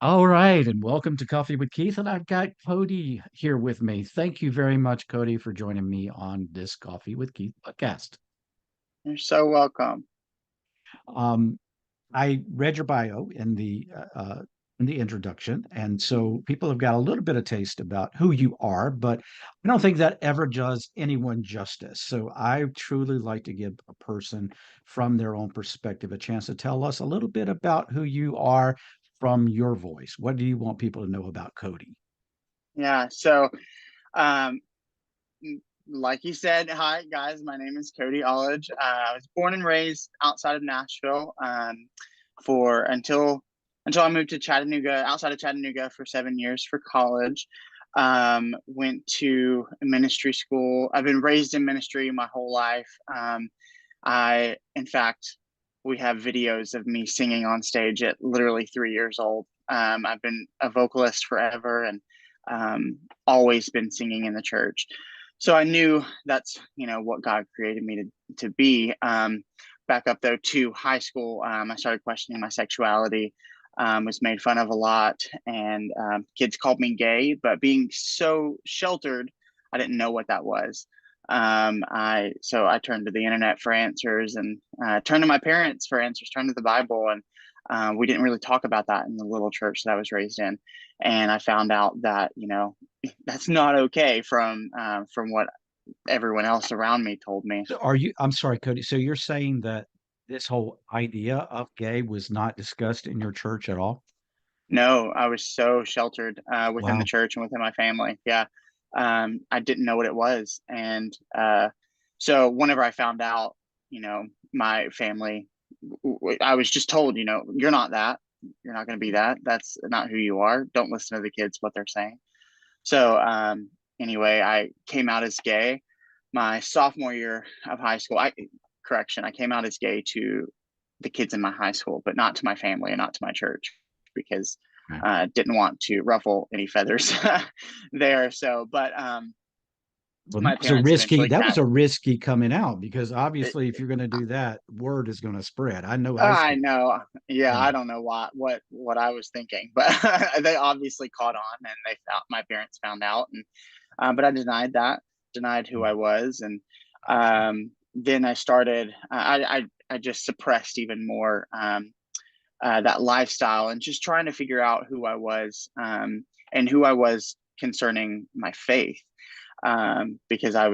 All right, and welcome to Coffee with Keith. And I've got Cody here with me. Thank you very much, Cody, for joining me on this Coffee with Keith podcast. You're so welcome. Um, I read your bio in the introduction, and so people have got a little bit of taste about who you are, but I don't think that ever does anyone justice. So I truly like to give a person from their own perspective a chance to tell us a little bit about who you are from your voice. What do you want people to know about Cody? Yeah. Um, like you said, hi guys. My name is Cody Aulidge. I was born and raised outside of Nashville. For until I moved to Chattanooga, outside of Chattanooga, for 7 years for college. Went to ministry school. I've been raised in ministry my whole life. In fact, we have videos of me singing on stage at literally 3 years old. I've been a vocalist forever and always been singing in the church. So I knew that's what God created me to be. Back up though to high school, I started questioning my sexuality. Was made fun of a lot, and kids called me gay. But being so sheltered, I didn't know what that was. I turned to the internet for answers, and turned to my parents for answers. Turned to the Bible, and we didn't really talk about that in the little church that I was raised in. And I found out that that's not okay from what everyone else around me told me. So I'm sorry, Cody. So you're saying that this whole idea of gay was not discussed in your church at all? No, I was so sheltered within the Wow. church and within my family. Yeah. I didn't know what it was. And so whenever I found out, my family, I was just told, you're not that. You're not going to be that. That's not who you are. Don't listen to the kids, what they're saying. So anyway, I came out as gay my sophomore year of high school. I came out as gay to the kids in my high school, but not to my family and not to my church because Right. didn't want to ruffle any feathers there. But Well, my parents eventually that was cat. a risky coming out because obviously if you're going to do that, word is going to spread. I know high I school. know. Yeah, Yeah. I don't know what I was thinking, but they obviously caught on, and my parents found out, and but I denied that, denied who I was, and then I started. I just suppressed even more that lifestyle, and just trying to figure out who I was, and who I was concerning my faith, because I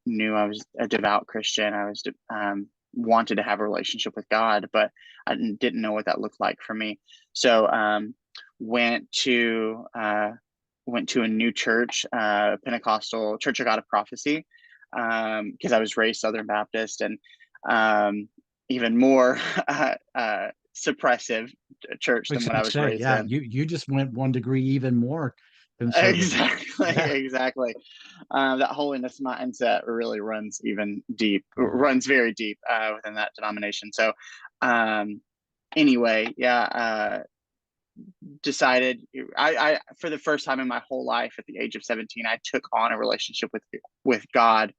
knew I was a devout Christian. I was wanted to have a relationship with God, but I didn't know what that looked like for me. So went to uh, went to a new church, Pentecostal Church of God of Prophecy, because I was raised Southern Baptist, and um, even more suppressive church I was than what going I to was say, raised yeah, in. you just went 1 degree even more conservative. Exactly, Yeah. exactly. That holiness mindset really Mhm. runs very deep within that denomination. So, um, anyway, yeah, decided for the first time in my whole life at the age of 17, I took on a relationship with God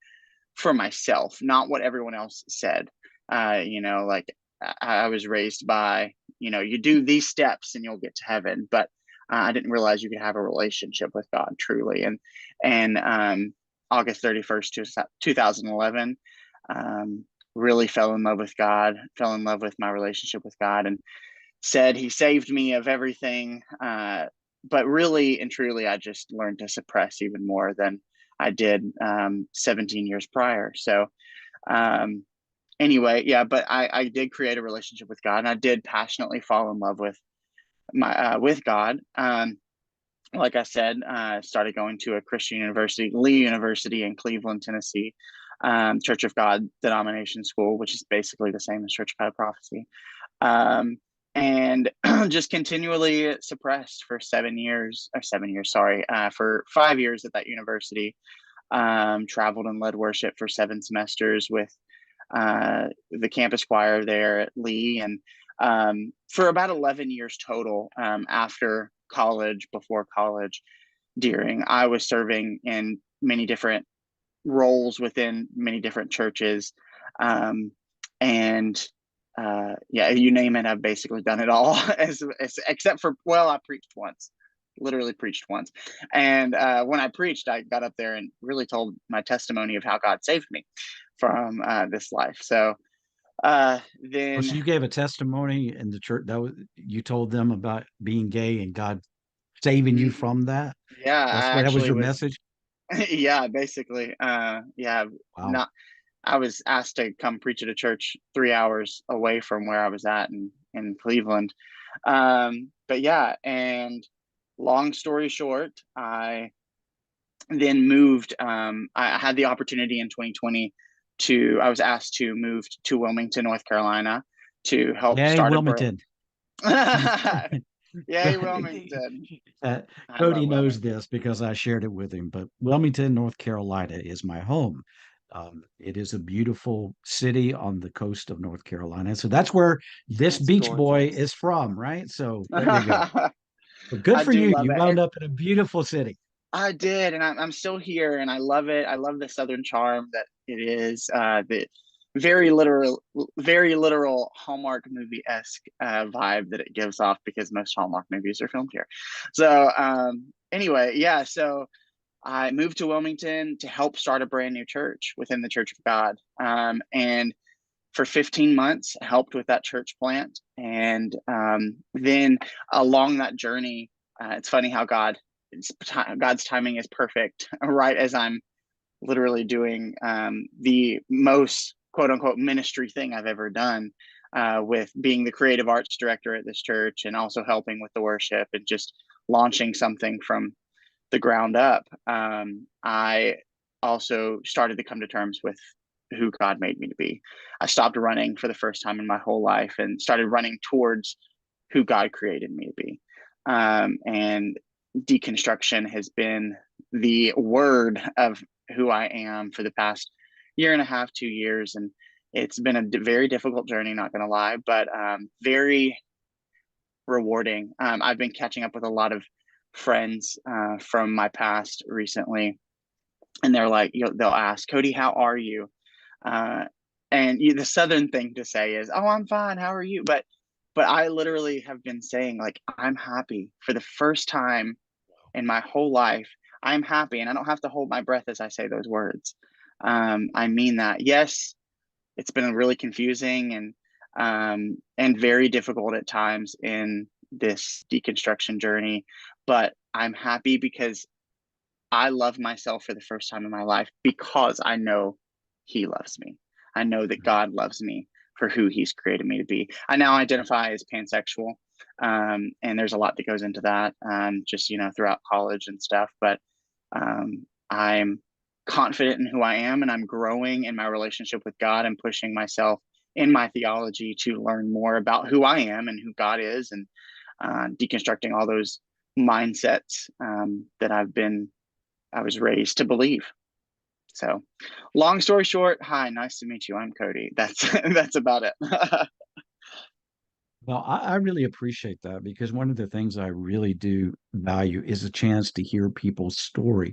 for myself, not what everyone else said. Like I was raised by, you do these steps and you'll get to heaven, but I didn't realize you could have a relationship with God truly. And August 31st, 2011, really fell in love with God, fell in love with my relationship with God, and said he saved me of everything. But really and truly, I just learned to suppress even more than I did 17 years prior. So, um, anyway, yeah, but I did create a relationship with God, and I did passionately fall in love with God. Like I said, started going to a Christian university, Lee University in Cleveland, Tennessee, Church of God denomination school, which is basically the same as Church of God Prophecy. Um, and just continually suppressed for 7 years, sorry, for 5 years at that university. Traveled and led worship for 7 semesters with the campus choir there at Lee, and for about 11 years total, after college, before college, during, I was serving in many different roles within many different churches. Um, and yeah, you name it, I've basically done it all, except for, well, I preached once, literally preached once. And when I preached, I got up there and really told my testimony of how God saved me from this life. So Oh, so then, you gave a testimony in the church that was, you told them about being gay and God saving you mhm, from that. yeah, That's I what that was actually your was, message. yeah, basically, yeah, Wow. not. I was asked to come preach at a church 3 hours away from where I was at in Cleveland. But yeah, and long story short, I then moved. I had the opportunity in 2020 I was asked to move to Wilmington, North Carolina to help Yay, start a brand. Wilmington. Yay, Wilmington. Uh, I love Cody knows Wilmington. this because I shared it with him, but Wilmington, North Carolina is my home. It is a beautiful city on the coast of North Carolina. So that's where this It's beach boy gorgeous. is from, right? So there you go. I But good for do you. love You it. wound up in a beautiful city. I did, and I'm still here, and I love it. I love the Southern charm that it is. The very literal Hallmark movie esque vibe that it gives off because most Hallmark movies are filmed here. So anyway, yeah. So I moved to Wilmington to help start a brand new church within the Church of God, and for 15 months helped with that church plant, and then along that journey, it's funny how God's timing is perfect. Right as I'm literally doing the most quote unquote ministry thing I've ever done, with being the creative arts director at this church and also helping with the worship and just launching something from the ground up. I also started to come to terms with who God made me to be. I stopped running for the first time in my whole life and started running towards who God created me to be. And deconstruction has been the word of who I am for the past year and a half, 2 years. And it's been a very difficult journey, not going to lie, but very rewarding. I've been catching up with a lot of friends from my past recently, and they're like, they'll ask, Cody, how are you? Uh, and the Southern thing to say is, oh, I'm fine. How are you? But I literally have been saying, like, I'm happy for the first time in my whole life. I'm happy, and I don't have to hold my breath as I say those words. I mean that. Yes, it's been really confusing and very difficult at times in this deconstruction journey, but I'm happy because I love myself for the first time in my life because I know he loves me. I know that God loves me for who he's created me to be. I now identify as pansexual. And there's a lot that goes into that, just, throughout college and stuff. But I'm confident in who I am, and I'm growing in my relationship with God and pushing myself in my theology to learn more about who I am and who God is, and deconstructing all those mindsets that I was raised to believe. So, long story short, hi, nice to meet you. I'm Cody. That's that's about it. Well, I really appreciate that because one of the things I really do value is a chance to hear people's story.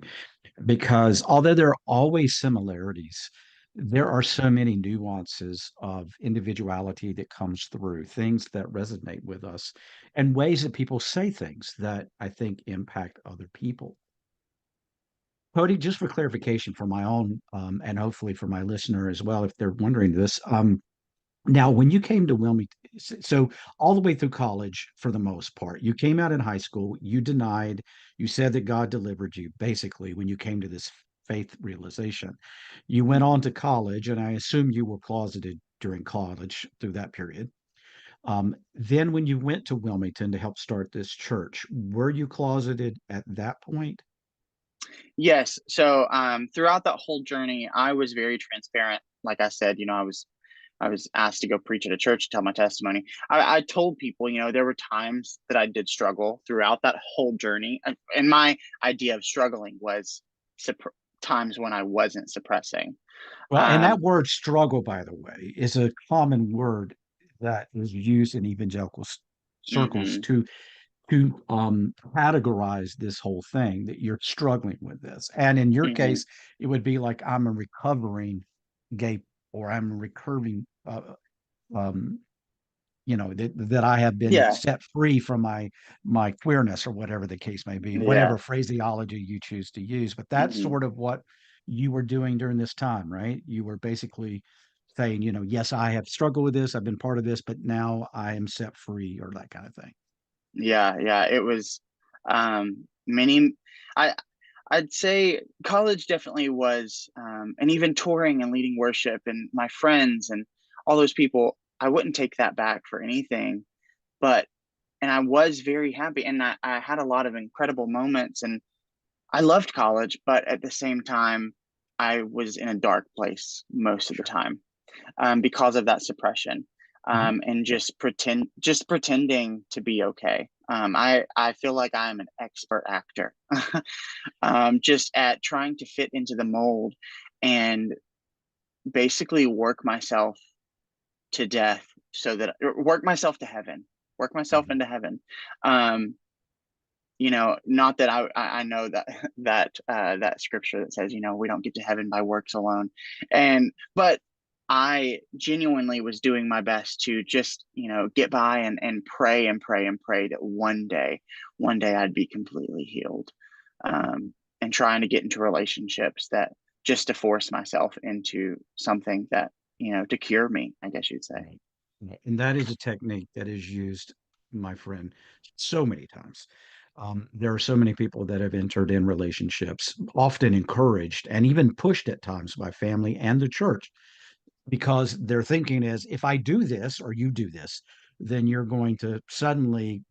Because although there are always similarities, there are so many nuances of individuality that comes through, things that resonate with us, and ways that people say things that I think impact other people. Cody, just for clarification for my own and hopefully for my listener as well, if they're wondering this, now, when you came to Wilmington, so all the way through college, for the most part, you came out in high school, you denied, you said that God delivered you, basically, when you came to this faith realization. You went on to college, and I assume you were closeted during college through that period. Then, when you went to Wilmington to help start this church, were you closeted at that point? Yes. So throughout that whole journey, I was very transparent. Like I said, I was asked to go preach at a church, tell my testimony. I told people, there were times that I did struggle throughout that whole journey, and my idea of struggling was times when I wasn't suppressing. Well, and that Um, word struggle, by the way, is a common word that is used in evangelical circles mhm, to categorize this whole thing that you're struggling with this. And in your mhm, case, it would be like I'm a recovering gay or I'm a recurring that I have been Yeah. set free from my queerness or whatever the case may be, Yeah. whatever phraseology you choose to use. But that's Hmm. sort of what you were doing during this time, right? You were basically saying, yes, I have struggled with this, I've been part of this, but now I am set free, or that kind of thing. Yeah. Yeah. It was many. I I'd say college definitely was, and even touring and leading worship and my friends and all those people. I wouldn't take that back for anything. But and I was very happy, and I had a lot of incredible moments, and I loved college. But at the same time, I was in a dark place most of the Sure. time, because of that suppression, Mhm. and just pretending to be okay. I feel like I'm an expert actor, just at trying to fit into the mold and basically work myself to death, so that work myself to heaven, work myself Mhm. into heaven. Um, not that I know that that scripture that says, we don't get to heaven by works alone, but I genuinely was doing my best to just get by and pray and pray and pray that one day I'd be completely healed, and trying to get into relationships that just to force myself into something that to cure me, I guess you'd say. Right. Right. And that is a technique that is used, my friend, so many times. There are so many people that have entered in relationships, often encouraged and even pushed at times by family and the church, because their thinking is, if I do this or you do this, then you're going to suddenly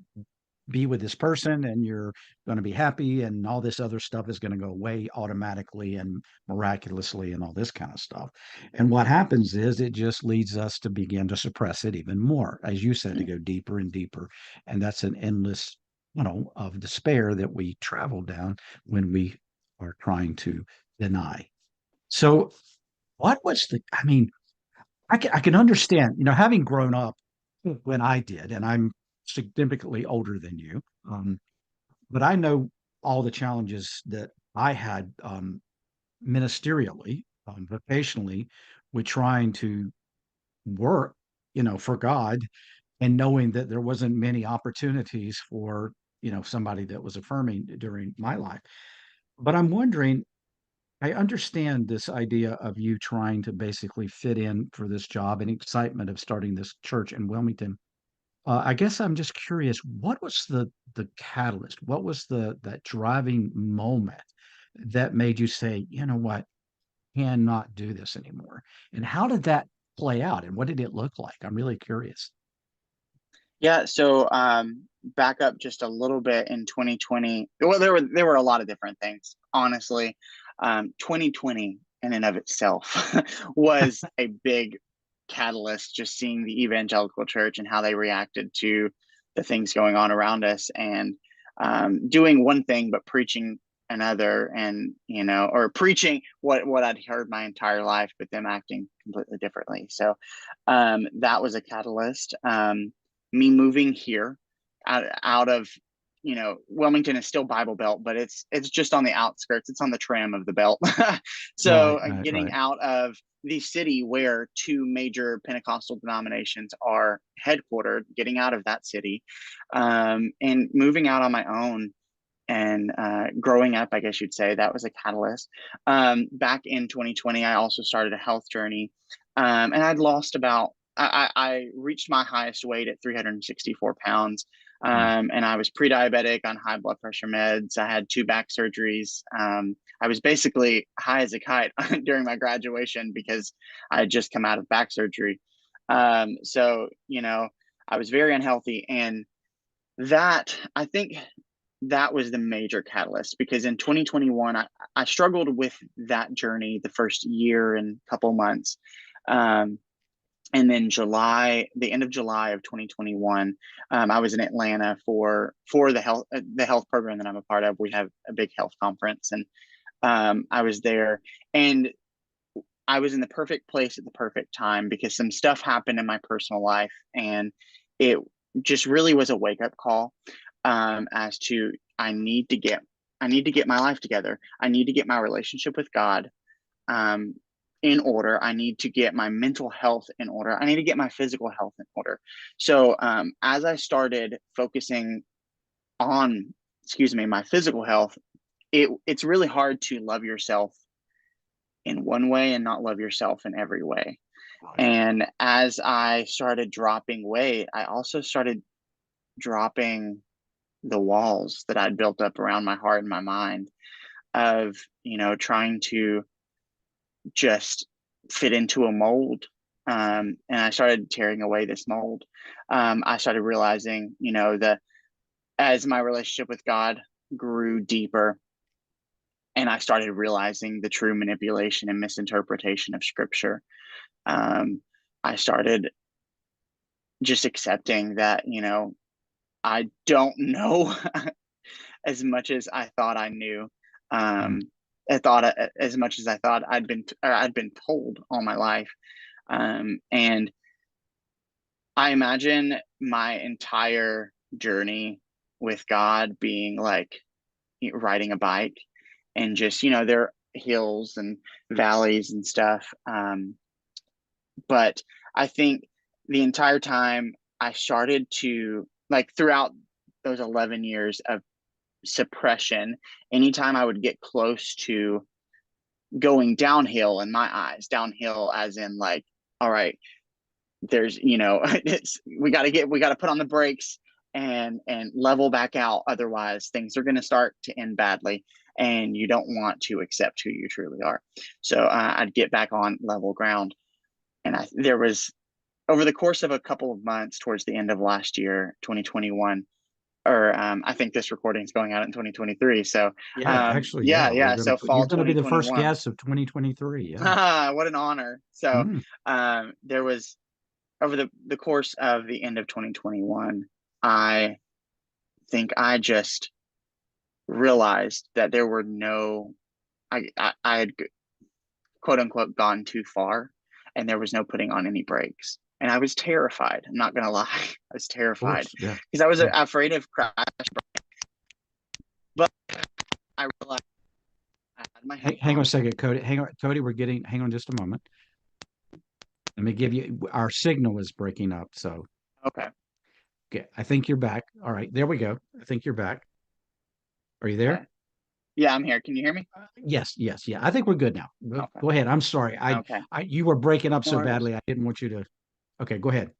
be with this person and you're going to be happy, and all this other stuff is going to go away automatically and miraculously and all this kind of stuff. And what happens is it just leads us to begin to suppress it even more, as you said, to Mm. go deeper and deeper. And that's an endless of despair that we travel down when we are trying to deny. So what was the I mean, I can understand, having grown up when I did, and I'm significantly older than you. But I know all the challenges that I had, ministerially, vocationally, with trying to work, for God, and knowing that there wasn't many opportunities for, somebody that was affirming during my life. But I'm wondering, I understand this idea of you trying to basically fit in for this job and excitement of starting this church in Wilmington. I guess I'm just curious, what was the catalyst? What was that driving moment that made you say, "You know what? Cannot do this anymore." And how did that play out, and what did it look like? I'm really curious. Yeah, so back up just a little bit in 2020. Well, there were a lot of different things, honestly. 2020 in and of itself was a big catalyst, just seeing the evangelical church and how they reacted to the things going on around us, and doing one thing but preaching another, and or preaching what I'd heard my entire life, but them acting completely differently. So that was a catalyst. Me moving here out of Wilmington is still Bible Belt, but it's just on the outskirts. It's on the trim of the belt. So Right, right, getting right. out of the city where two major Pentecostal denominations are headquartered, getting out of that city, and moving out on my own, and growing up, I guess you'd say, that was a catalyst. Back in 2020, I also started a health journey, and I'd lost about. I reached my highest weight at 364 pounds, Mm, and I was pre-diabetic on high blood pressure meds. I had two back surgeries. I was basically high as a kite during my graduation because I had just come out of back surgery. So I was very unhealthy, and that I think that was the major catalyst, because in 2021 I struggled with that journey the first year and couple months, um, and then the end of July of 2021, I was in Atlanta for the health program that I'm a part of. We have a big health conference, and I was there, and I was in the perfect place at the perfect time because some stuff happened in my personal life, and it just really was a wake up call, as to I need to get my life together. I need to get my relationship with God, um, in order. I need to get my mental health in order. I need to get my physical health in order. So as I started focusing on, excuse me, my physical health, it's really hard to love yourself in one way and not love yourself in every way. Right. And as I started dropping weight, I also started dropping the walls that I'd built up around my heart and my mind of, trying to just fit into a mold. And I started tearing away this mold. I started realizing, that as my relationship with God grew deeper, and I started realizing the true manipulation and misinterpretation of scripture, I started just accepting that, I don't know as much as I thought I knew. Mm. Um, I thought as much as I thought I'd been told all my life. And I imagine my entire journey with God being like riding a bike, and just, there are hills and valleys and stuff. But I think the entire time I started to, like, throughout those 11 years of suppression, anytime I would get close to going downhill, in my eyes, downhill as in like, all right, there's, we got to put on the brakes and level back out. Otherwise, things are going to start to end badly. And you don't want to accept who you truly are. So I'd get back on level ground. And there was, over the course of a couple of months towards the end of last year, 2021, or I think this recording is going out in 2023. So Yeah, actually, yeah, yeah, we're yeah. gonna So put you're fall gonna be the first 2021. guest of 2023. Yeah. What an honor. So Mm. there was, over the course of the end of 2021, I think I just realized that there were no, I had quote unquote gone too far, and there was no putting on any brakes. And I was terrified. I'm not gonna lie, I was Of terrified course. Yeah. because I was Yeah. afraid of crash. But I realized I had my Hang, helmet hang on a on. second, Cody. Hang on, Cody. Hang on just a moment. Let me give you, our signal is breaking up. So, Okay. okay, I think you're back. All right, there we go. I think you're back. Are you there? Okay. Yeah, I'm here. Can you hear me? Yes, yes, yeah. I think we're good now. Okay. Go ahead. I'm sorry. Okay. You were breaking up No so worries. badly. I didn't want you to. Okay, go ahead.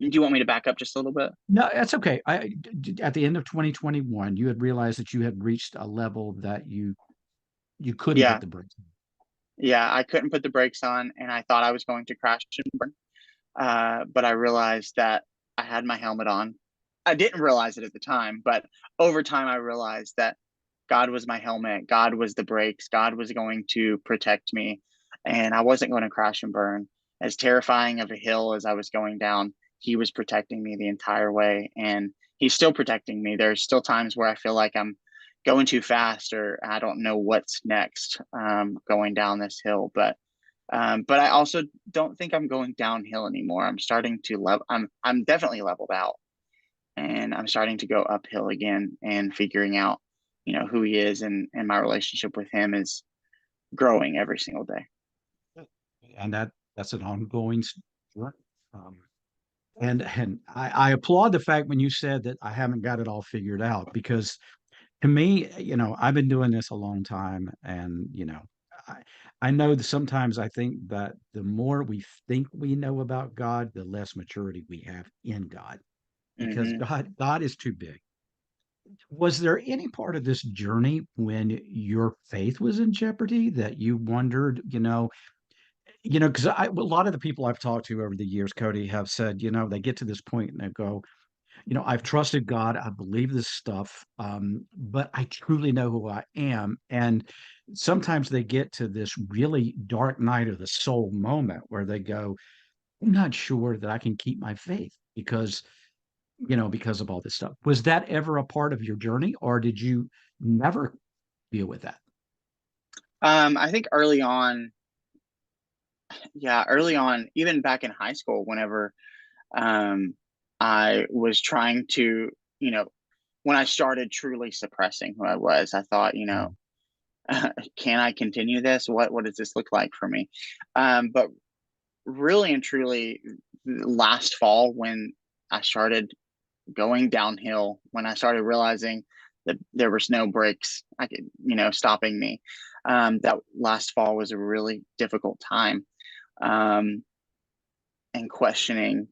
Do you want me to back up just a little bit? No, that's okay. At the end of 2021, you had realized that you had reached a level that you couldn't put Yeah. the brakes on. Yeah. I couldn't put the brakes on, and I thought I was going to crash and burn. But I realized that I had my helmet on. I didn't realize it at the time, but over time, I realized that God was my helmet. God was the brakes. God was going to protect me, and I wasn't going to crash and burn. As terrifying of a hill as I was going down, He was protecting me the entire way, and He's still protecting me. There's still times where I feel like I'm going too fast, or I don't know what's next going down this hill. But I also don't think I'm going downhill anymore. I'm starting to level. I'm definitely leveled out, and I'm starting to go uphill again, and figuring out, who He is, and my relationship with Him is growing every single day. And that's an ongoing journey. Um, and I applaud the fact when you said that I haven't got it all figured out, because to me, I've been doing this a long time, and I, I know that sometimes I think that the more we think we know about God, the less maturity we have in God, because Hmm. God is too big. Was there any part of this journey when your faith was in jeopardy that you wondered, because a lot of the people I've talked to over the years, Cody, have said, they get to this point and they go, I've trusted God. I believe this stuff, but I truly know who I am. And sometimes they get to this really dark night of the soul moment where they go, I'm not sure that I can keep my faith because of all this stuff. Was that ever a part of your journey, or did you never deal with that? I think early on, yeah, early on, even back in high school, whenever um, I was trying to, you know, when I started truly suppressing who I was, I thought, Mm. Can I continue this? What does this look like for me? But really and truly, last fall when I started going downhill, when I started realizing that there was no brakes, I could, stopping me. That last fall was a really difficult time, um, and questioning.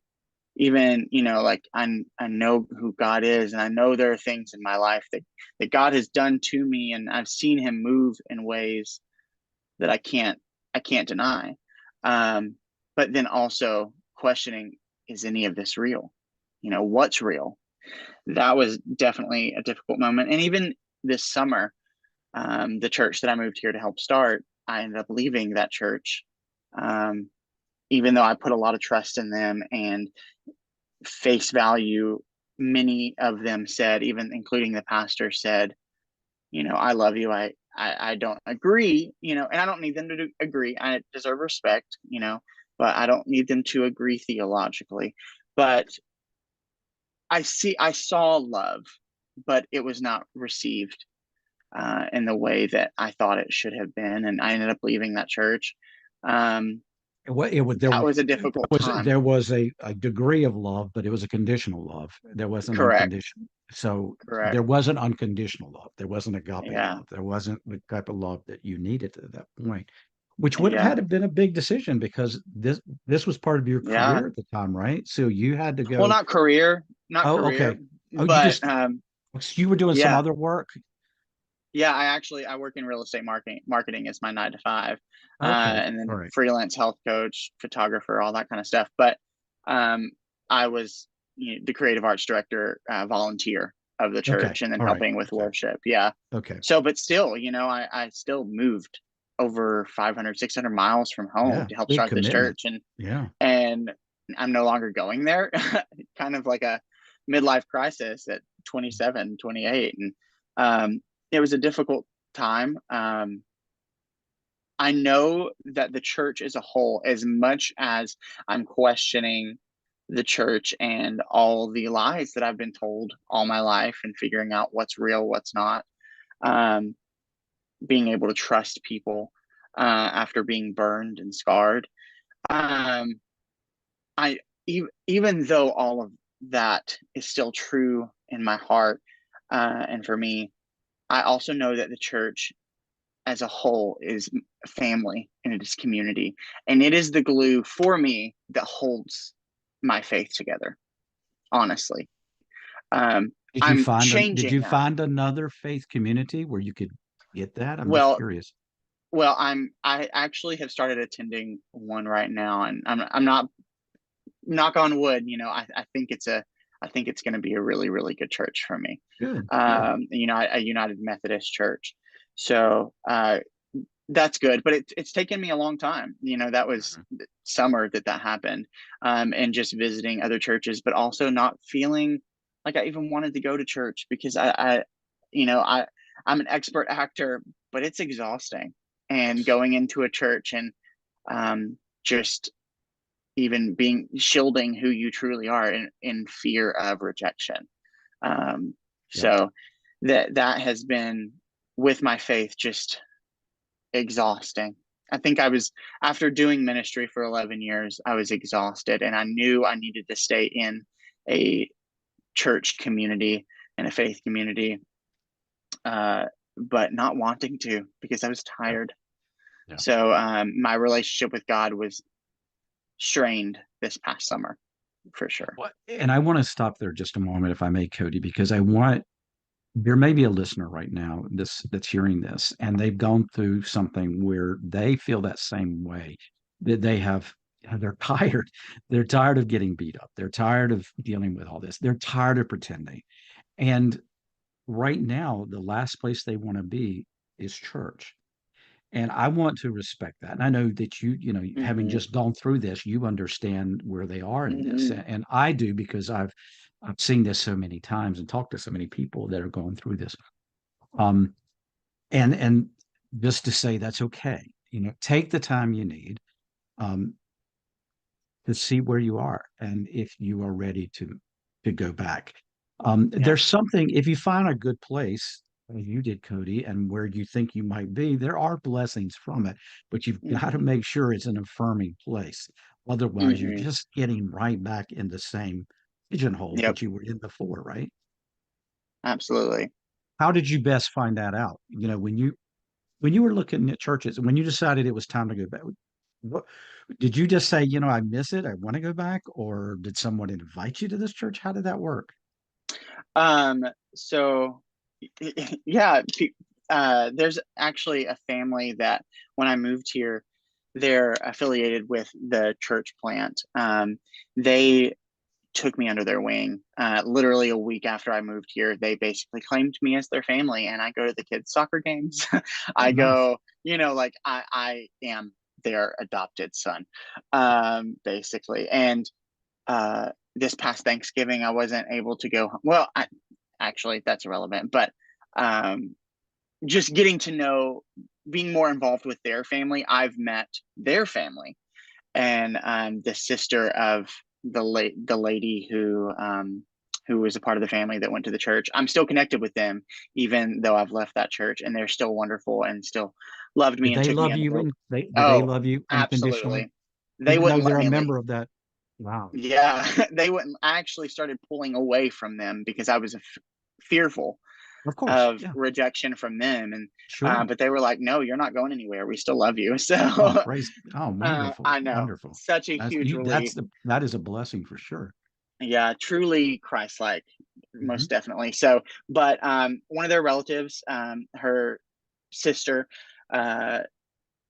Even, like I know who God is, and I know there are things in my life that God has done to me, and I've seen Him move in ways that I can't deny. Um, but then also questioning, is any of this real? What's real? That was definitely a difficult moment. And even this summer, the church that I moved here to help start, I ended up leaving that church. Um, Even though I put a lot of trust in them and face value, many of them said, even including the pastor, said, I love you. I don't agree, and I don't need them to agree. I deserve respect, but I don't need them to agree theologically. But I saw love, but it was not received in the way that I thought it should have been, and I ended up leaving that church. Um, It would that was a difficult time. there was a degree of love, but it was a conditional love. There wasn't Correct. unconditional. So Correct. there wasn't unconditional love. There wasn't agape Yeah. love. There wasn't the type of love that you needed at that point, which would have had Yeah. to been a big decision because this was part of your Yeah. career at the time, right? So you had to Well, go, not oh, career, okay. Oh, you but just you were doing some yeah. other work. Yeah, I work in real estate marketing is my 9 to 5, Okay. and All then right. freelance health coach, photographer, all that kind of stuff. But um, I was, the creative arts director, volunteer of the Okay. church, and then All right. helping with Okay. worship. Yeah. Okay. So, but still, I still moved over 500, 600 miles from home Yeah. to help Big start this commitment. church, and Yeah. and I'm no longer going there. Kind of like a midlife crisis at 27, 28. And um, it was a difficult time. I know that the church as a whole, as much as I'm questioning the church and all the lies that I've been told all my life and figuring out what's real, what's not, um, being able to trust people after being burned and scarred. Um, I even though all of that is still true in my heart, and for me, I also know that the church as a whole is family and it is community, and it is the glue for me that holds my faith together. Honestly, um, I'm Did changing you that. find another faith community where you could get that? I'm just Well, curious. I actually have started attending one right now, and I'm not, knock on wood, I think it's going to be a really, really good church for me. Good, good. A United Methodist church. So that's good, but it's taken me a long time. That was Mhm. summer that happened, and just visiting other churches, but also not feeling like I even wanted to go to church because you know, I, I'm an expert actor, but it's exhausting. And Yes. going into a church and just even being shielding who you truly are in fear of rejection. Um, Yep. so that has been, with my faith, just exhausting. I think I was, after doing ministry for 11 years, I was exhausted, and I knew I needed to stay in a church community and a faith community, uh, but not wanting to because I was Yeah. tired. Yeah. So my relationship with God was strained this past summer, for sure. What? And I want to stop there just a moment, if I may, Cody, because there may be a listener right now that's hearing this, and they've gone through something where they feel that same way that they're tired. They're tired of getting beat up. They're tired of dealing with all this. They're tired of pretending. And right now, the last place they want to be is church. And I want to respect that. And I know that having Mm-hmm. just gone through this, you understand where they are in this. Mm-hmm. And I do because I've seen this so many times and talked to so many people that are going through this. Um, and just to say that's okay. Take the time you need um, to see where you are and if you are ready to go back. Yeah. There's something if you find a good place. as you did, Cody, and where you think you might be, there are blessings from it, but you've got to Hmm. make sure it's an affirming place. Otherwise, you're Hmm. just getting right back in the same pigeonhole Yep, that you were in before, right? absolutely. How did you best find that out? When you were looking at churches and when you decided it was time to go back, what did you just say, I miss it, I want to go back, or did someone invite you to this church? How did that work? Um, so yeah, there's actually a family that when I moved here, they're affiliated with the church plant. They took me under their wing. Literally a week after I moved here, they basically claimed me as their family, and I go to the kids' soccer games. Oh, I nice. go, like I am their adopted son, basically. And this past Thanksgiving, I wasn't able to go. Well, actually, that's irrelevant. But um, just getting to know, being more involved with their family, I've met their family, and the sister of the lady who was a part of the family that went to the church. I'm still connected with them, even though I've left that church, and they're still wonderful and still loved me Did and they took me love under you their. and they Oh, love you unconditionally, absolutely. They even though wouldn't let they're a me leave. member of that? Wow. Yeah, they wouldn't. I actually started pulling away from them because I was fearful Of course. of Yeah, rejection from them, and sure. but they were like, "No, you're not going anywhere. We still love you." So Oh, praise. Oh, wonderful. I know, Wonderful. such a huge relief. That is a blessing for sure. Yeah, truly Christ-like, Hmm. most definitely. So, but one of their relatives, her sister, uh,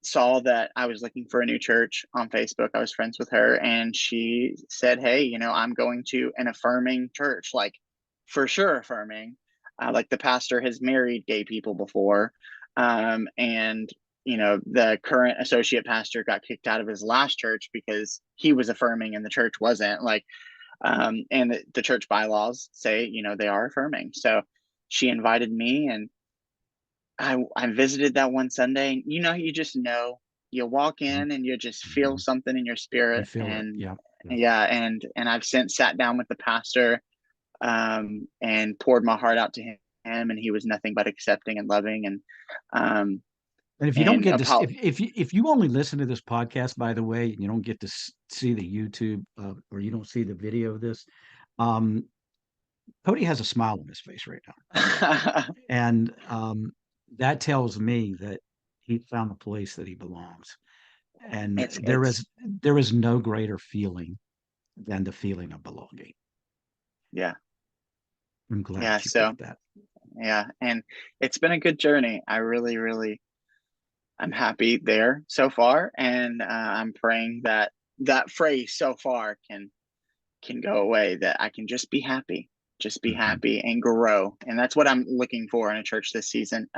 saw that I was looking for a new church on Facebook. I was friends with her, and she said, "Hey, I'm going to an affirming church, like for sure affirming. Like the pastor has married gay people before, and the current associate pastor got kicked out of his last church because he was affirming and the church wasn't. Like, and the church bylaws say, they are affirming. So she invited me, and I visited that one Sunday. And, you just know, you walk in and you just feel Hmm. something in your You spirit. feel it. And Yeah. Yeah. yeah, and I've since sat down with the pastor, and poured my heart out to him, and he was nothing but accepting and loving, um, And if you don't and get this, if you only listen to this podcast, by the way, and you don't get to see the YouTube or you don't see the video of this, um, Cody has a smile on his face right now, and that tells me that he found the place that he belongs. And it's there is no greater feeling than the feeling of belonging. yeah, I'm yeah. glad you So felt that. yeah, and it's been a good journey. I really, really, I'm happy there so far, and I'm praying that that phrase "so far" can go away. That I can just be Mhm. happy and grow, and that's what I'm looking for in a church this season.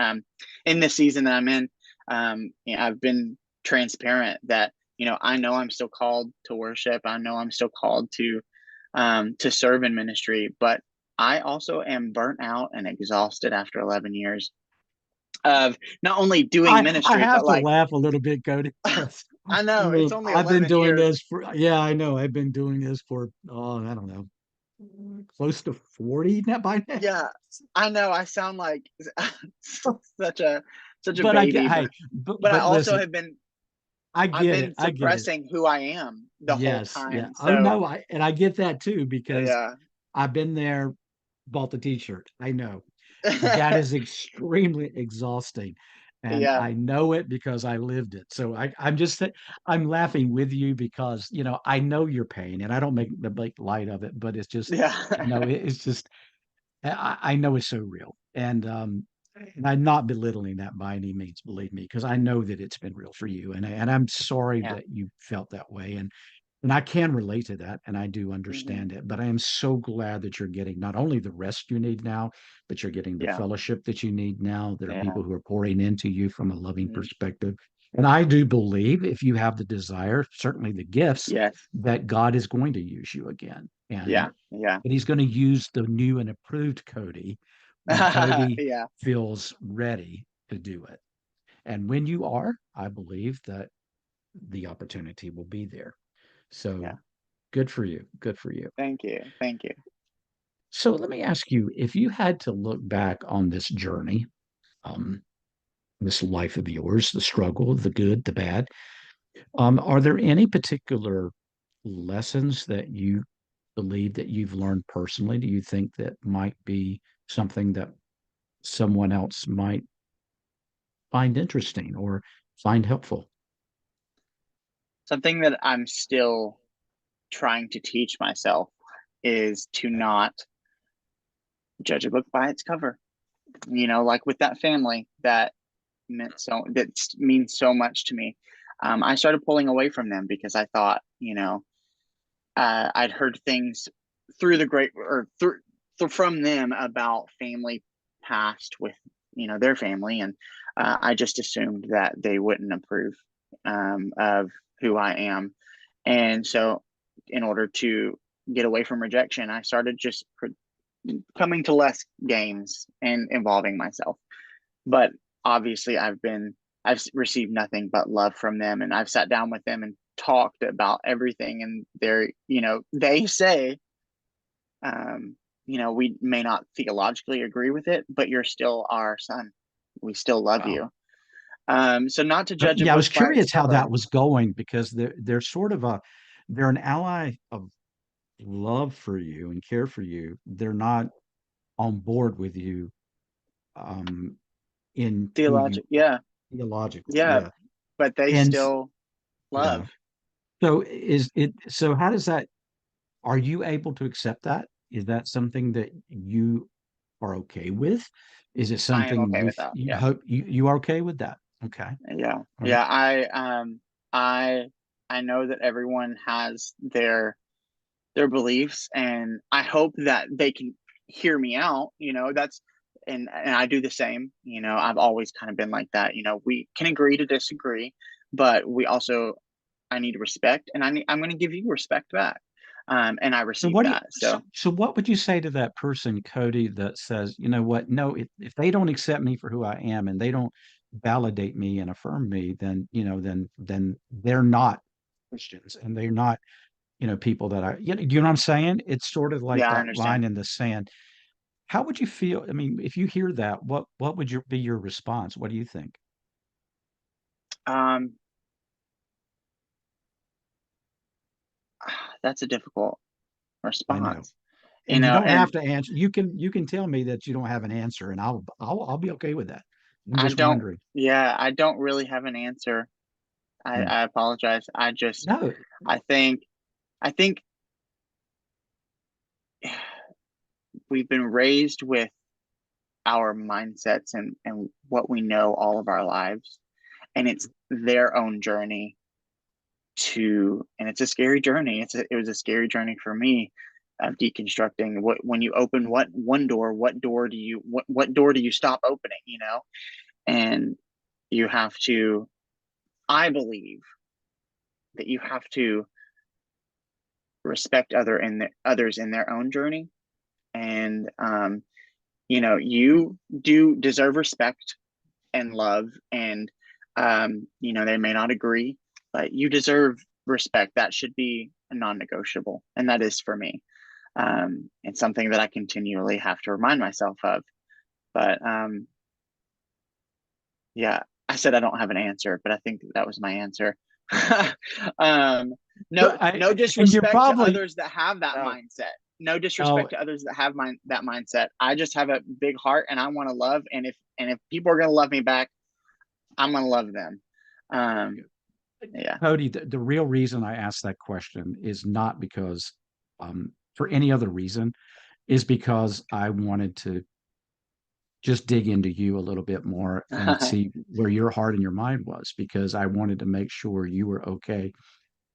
In this season that I'm in, I've been transparent that I know I'm still called to worship. I know I'm still called to serve in ministry, but I also am burnt out and exhausted after 11 years of not only doing I ministry, but have to like laugh a little bit, Cody, because I know it's look, only I've been 11 doing years. this for, yeah, I know. I've been doing this for, oh, I don't know, close to 40 net by now. Yeah, I know I sound like such a such a But I get, baby, hey, but I but also listen, have been I I've get it. been I get it. suppressing who I am the whole Yes. Yeah. time. Oh, So no. And I get that too, because yeah. I've been there, bought the t-shirt. I know. That is extremely exhausting. And Yeah. I know it because I lived it. So I'm laughing with you because, I know your pain and I don't make light of it, but it's just, Yeah. it's just, I know it's so real. And I'm not belittling that by any means, believe me, because I know that it's been real for you. And I'm sorry Yeah. that you felt that way. And I can relate to that, and I do Hmm. understand it. But I am so glad that you're getting not only the rest you need now, but you're getting the Yeah. fellowship that you need now. There are Yeah. people who are pouring into you from a loving Hmm. perspective. And I do believe if you have the desire, certainly the gifts, Yes. that God is going to use you again. Yeah. And Yeah. he's going to use the new and approved Cody when Cody Yeah. feels ready to do it. And when you are, I believe that the opportunity will be there. So Yeah. good for you. Good for you. Thank you. Thank you. So let me ask you, if you had to look back on this journey, um, this life of yours, the struggle, the good, the bad, are there any particular lessons that you believe that you've learned personally? Do you think that might be something that someone else might find interesting or find helpful? Something that I'm still trying to teach myself is to not judge a book by its cover. Like with that family that means so much to me. I started pulling away from them because I thought, I'd heard things through the great or through from them about family past with their family, and I just assumed that they wouldn't approve of who I am, and so in order to get away from rejection, I started just coming to less games and involving myself. But obviously, I've received nothing but love from them, and I've sat down with them and talked about everything, and they say, we may not theologically agree with it, but you're still our son. We still love Wow. you. So not to But judge a yeah, I book was by its curious how that cover. was going because they're sort of they're an ally of love for you and care for you. They're not on board with you um, in who you Theologic, yeah, theologically. yeah, Yeah. but they And still yeah. love. So so how does that, are you able to accept that? Is that something that you are okay with? Is it I am something okay with that. you Yeah, hope you are okay with that? Okay. yeah, All right. yeah. I I know that everyone has their beliefs, and I hope that they can hear me out. That's and I do the same. I've always kind of been like that. We can agree to disagree, but we also I need respect, and I'm going to give you respect back, and I So receive what do you that. So so what would you say to that person, Cody, that says, you know what, no, if they don't accept me for who I am and they don't validate me and affirm me, then then they're not Christians and they're not, people that you know what I'm saying? It's sort of like yeah, I that line understand. in the sand. How would you feel? I mean, if you hear that, what would be your response? What do you think? Um, that's a difficult I know. response. And you don't have And to answer. You can tell me that you don't have an answer, and I'll be okay with that. I'm I just don't. wondering. Yeah, I don't really have an answer. Hmm. I apologize. No, I think I think we've been raised with our mindsets and what we know all of our lives, and it's their own journey and it's a scary journey. It was a scary journey for me of deconstructing what when you open what one door, what door do you stop opening, and you have to I believe that you have to respect others in their own journey, and you do deserve respect and love, and they may not agree, but you deserve respect. That should be a non-negotiable, and that is for me. It's something that I continually have to remind myself of. But yeah, I said I don't have an answer, but I think that was my answer. um, but no and you're disrespect to probably others that have that oh, mindset. No oh, disrespect to others that have that mindset. I just have a big heart, and I want to love. And if people are gonna love me back, I'm gonna love them. Um, yeah. Cody, the real reason I asked that question is not because for any other reason, is because I wanted to just dig into you a little bit more and see where your heart and your mind was because I wanted to make sure you were okay.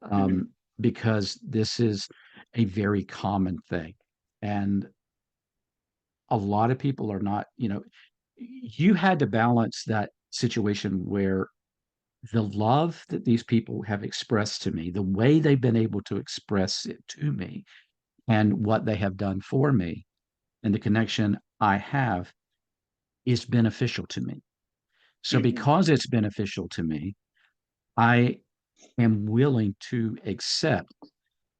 Mhm. Um, because this is a very common thing. And a lot of people are not, you had to balance that situation where the love that these people have expressed to me, the way they've been able to express it to me, and what they have done for me, and the connection I have is beneficial to me. So, Mhm. because it's beneficial to me, I am willing to accept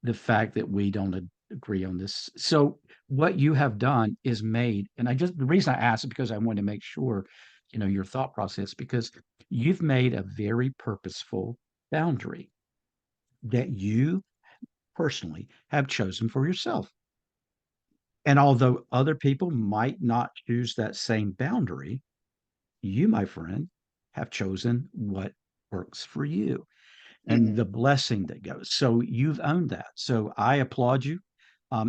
the fact that agree on this. So what you have done is made, and the reason I asked is because I wanted to make sure, your thought process, because you've made a very purposeful boundary that you personally have chosen for yourself. And although other people might not choose that same boundary, you, my friend, have chosen what works for you and Hmm. the blessing that goes. So you've owned that. So I applaud you.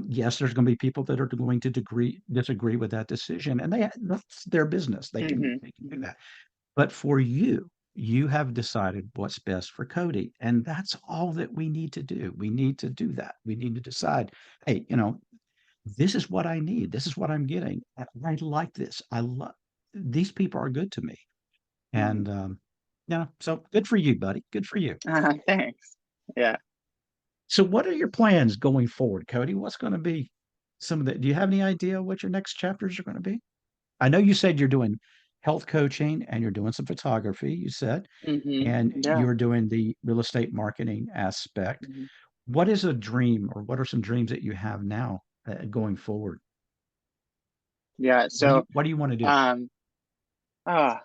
Yes, there's going to be people that are going to disagree with that decision, and that's their business. Hmm. They can do that. But for you, you have decided what's best for Cody, and that's all that we need to do. We need to do that. We need to decide, hey, this is what I need. This is what I'm getting. I like this. I love these people are good to me. Hmm. And yeah, so good for you, buddy. Good for you. Thanks. Yeah. So what are your plans going forward, Cody? What's going to be some of the, do you have any idea what your next chapters are going to be? I know you said you're doing health coaching and you're doing some photography, you said, Hmm. and Yeah. you're doing the real estate marketing aspect. Hmm. What is a dream, or what are some dreams that you have now going forward? Yeah. So, What do you want to do? um, uh,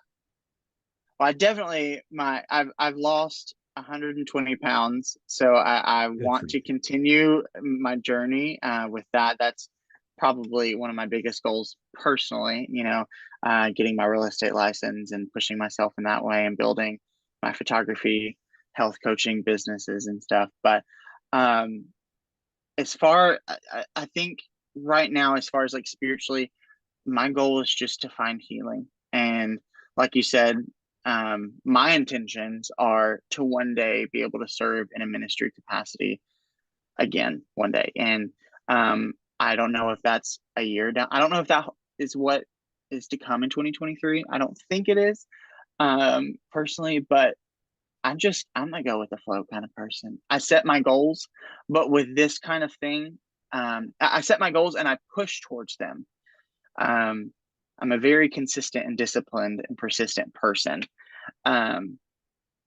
well, I definitely I've lost 120 pounds, so I Good for want to you. continue my journey with that. That's probably one of my biggest goals personally. Getting my real estate license and pushing myself in that way and building my photography, health coaching businesses and stuff. But um, as far, I think right now, as far as like spiritually, my goal is just to find healing. And like you said, my intentions are to one day be able to serve in a ministry capacity again one day. And I don't know if that's a year down. I don't know if that is what is to come in 2023. I don't think it is, personally, but I'm a go with the flow kind of person. I set my goals, but with this kind of thing, I set my goals and I push towards them. um, I'm a very consistent and disciplined and persistent person. Um,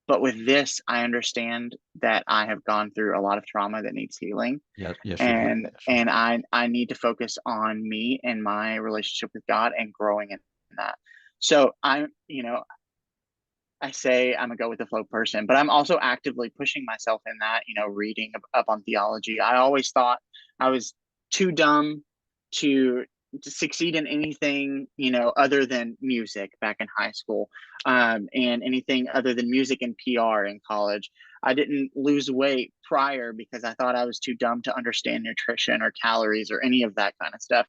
but with this, I understand that I have gone through a lot of trauma that needs healing, Yes, yes, you have. and Yes, you and have. I need to focus on me and my relationship with God and growing in that. So I say I'm a go with the flow person, but I'm also actively pushing myself in that, reading up on theology. I always thought I was too dumb to to succeed in anything, other than music back in high school, and anything other than music and PR in college. I didn't lose weight prior because I thought I was too dumb to understand nutrition or calories or any of that kind of stuff.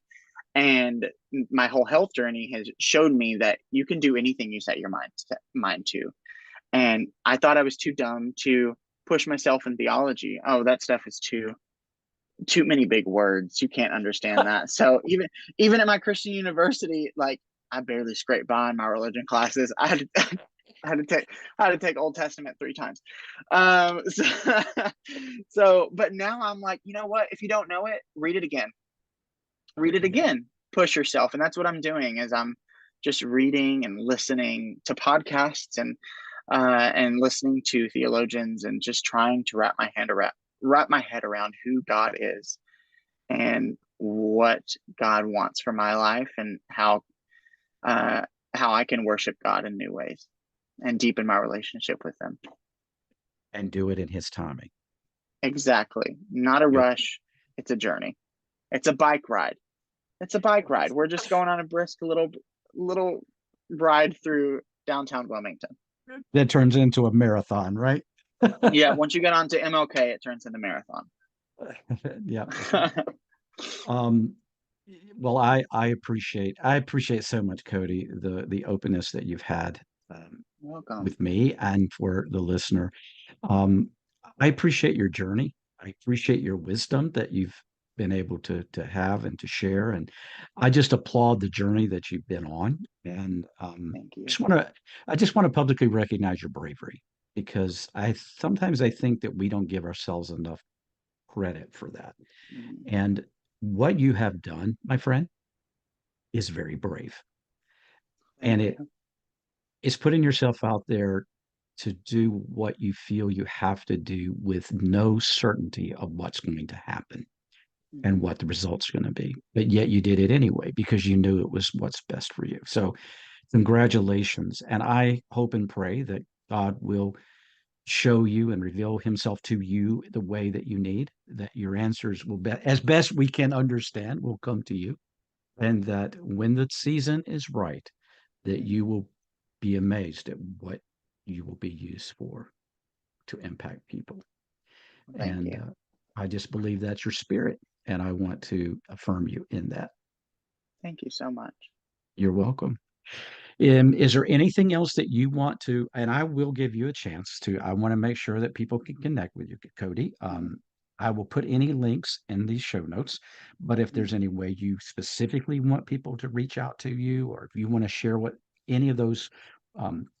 And my whole health journey has showed me that you can do anything you set your mind to. And I thought I was too dumb to push myself in theology. Oh, that stuff is too many big words. You can't understand that. So even at my Christian university, like I barely scraped by in my religion classes. I had to take I had to take Old Testament 3 times. So, but now I'm like, you know what? If you don't know it, read it again. Read There it you go. again. Push yourself, and that's what I'm doing. Is I'm just reading and listening to podcasts and listening to theologians and just trying to wrap my head around who God is and what God wants for my life and uh, how I can worship God in new ways and deepen my relationship with Him. And do it in his timing. Exactly. Not a Good. rush. It's a journey. It's a bike ride. It's a bike ride. We're just going on a brisk little ride through downtown Wilmington. That turns into a marathon, right? Yeah, once you get onto MLK, it turns into marathon. Yeah, that's right. Um, well, I appreciate so much, Cody, the openness that you've had Welcome. with me and for the listener. Um, I appreciate your journey. I appreciate your wisdom that you've been able to have and to share. And I just applaud the journey that you've been on. And Thank you. just want to I just want to publicly recognize your bravery, because I think that we don't give ourselves enough credit for that. Mhm. And what you have done, my friend, is very brave. And Thank you. it's putting yourself out there to do what you feel you have to do with no certainty of what's going to happen. and Mhm. what the results are going to be. But yet you did it anyway because you knew it was what's best for you. So congratulations. And I hope and pray that God will show you and reveal himself to you the way that you need, that your answers will be as best we can understand will come to you. And that when the season is right, that Mhm. you will be amazed at what you will be used for to impact people. Thank And you. I just believe that's your spirit. And I want to affirm you in that. Thank you so much. You're welcome. Is there anything else that you want to, and I will give you a chance to, I want to make sure that people can connect with you, Cody. Mhm. I will put any links in these show notes, but if there's Mhm. any way you specifically want people to reach out to you, or if you want to share what any of those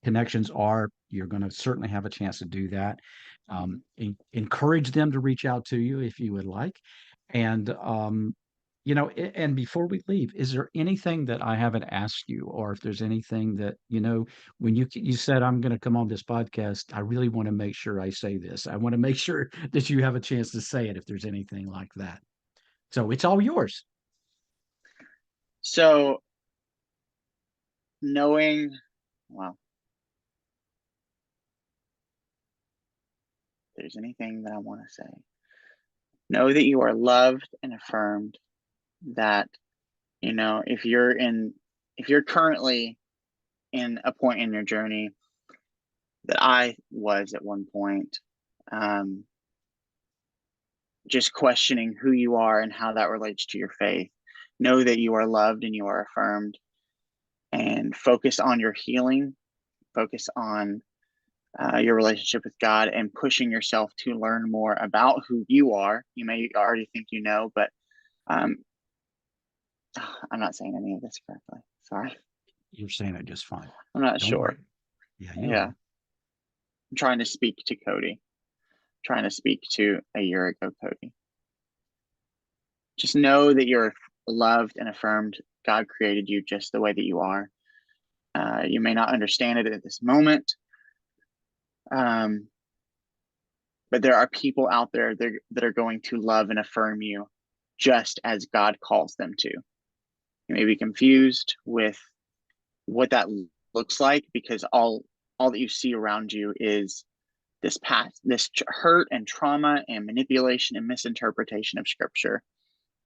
connections are, you're going to certainly have a chance to do that. Mhm. Encourage them to reach out to you if you would like. And and before we leave, is there anything that I haven't asked you, or if there's anything that, when you said I'm going to come on this podcast, I really want to make sure I say this. I want to make sure that you have a chance to say it if there's anything like that. So it's all yours. So knowing, well, if there's anything that I want to say, know that you are loved and affirmed. That, if you're currently in a point in your journey that I was at one point, um, just questioning who you are and how that relates to your faith. Know that you are loved and you are affirmed, and focus on your healing, focus on your relationship with God, and pushing yourself to learn more about who you are. You may already think you know, but um, I'm not saying any of this correctly. Sorry. You're saying it just fine. I'm not Don't sure. worry. Yeah, you Yeah. are. I'm trying to speak to Cody, trying to speak to a year ago Cody. Just know that you're loved and affirmed. God created you just the way that you are. You may not understand it at this moment, um, but there are people out there that are going to love and affirm you just as God calls them to. You may be confused with what that looks like, because all that you see around you is this past, this hurt and trauma and manipulation and misinterpretation of Scripture.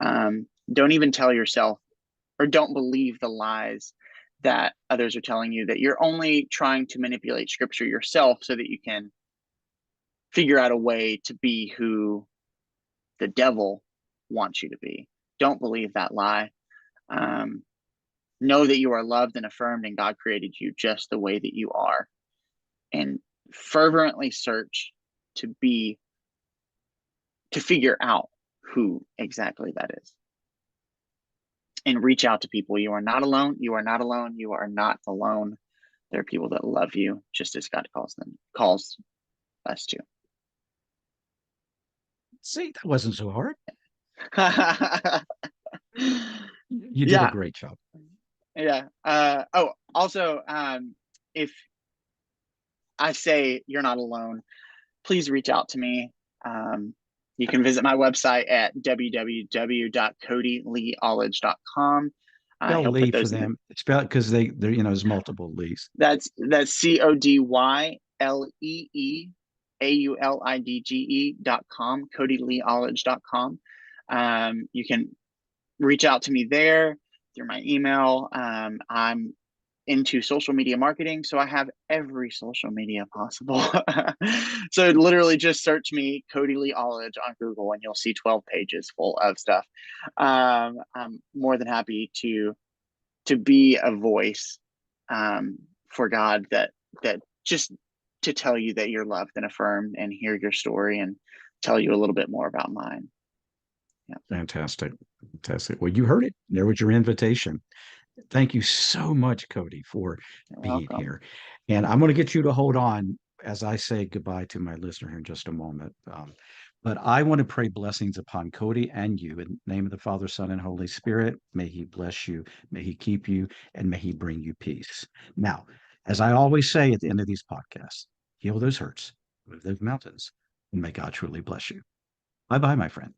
Don't even tell yourself, or don't believe the lies that others are telling you, that you're only trying to manipulate Scripture yourself so that you can figure out a way to be who the devil wants you to be. Don't believe that lie. Um, know that you are loved and affirmed, and God created you just the way that you are. And fervently search to be, to figure out who exactly that is. And reach out to people. You are not alone. You are not alone. You are not alone. There are people that love you just as God calls us to. See, that wasn't so hard. You did a Yeah, great job. yeah. Oh, also, if I say you're not alone, please reach out to me. Um, you can visit my website at www.codyleeaulidge.com. Spell He'll put Lee for those in the. them. Spell it because there's multiple Lees. That's CODYLEEAULIDGE.com, CodyLeeAullidge.com. You can reach out to me there through my email. I'm into social media marketing, so I have every social media possible. So literally just search me, Cody Lee Aulidge, on Google, and you'll see 12 pages full of stuff. I'm more than happy to be a voice, for God, that just to tell you that you're loved and affirmed, and hear your story, and tell you a little bit more about mine. Yeah. Fantastic. Fantastic. Well, you heard it. There was your invitation. Thank you so much, Cody, for You're being welcome. here. And I'm going to get you to hold on as I say goodbye to my listener here in just a moment. But I want to pray blessings upon Cody and you in the name of the Father, Son, and Holy Spirit. May he bless you, may he keep you, and may he bring you peace. Now, as I always say at the end of these podcasts, heal those hurts, move those mountains, and may God truly bless you. Bye bye, my friend.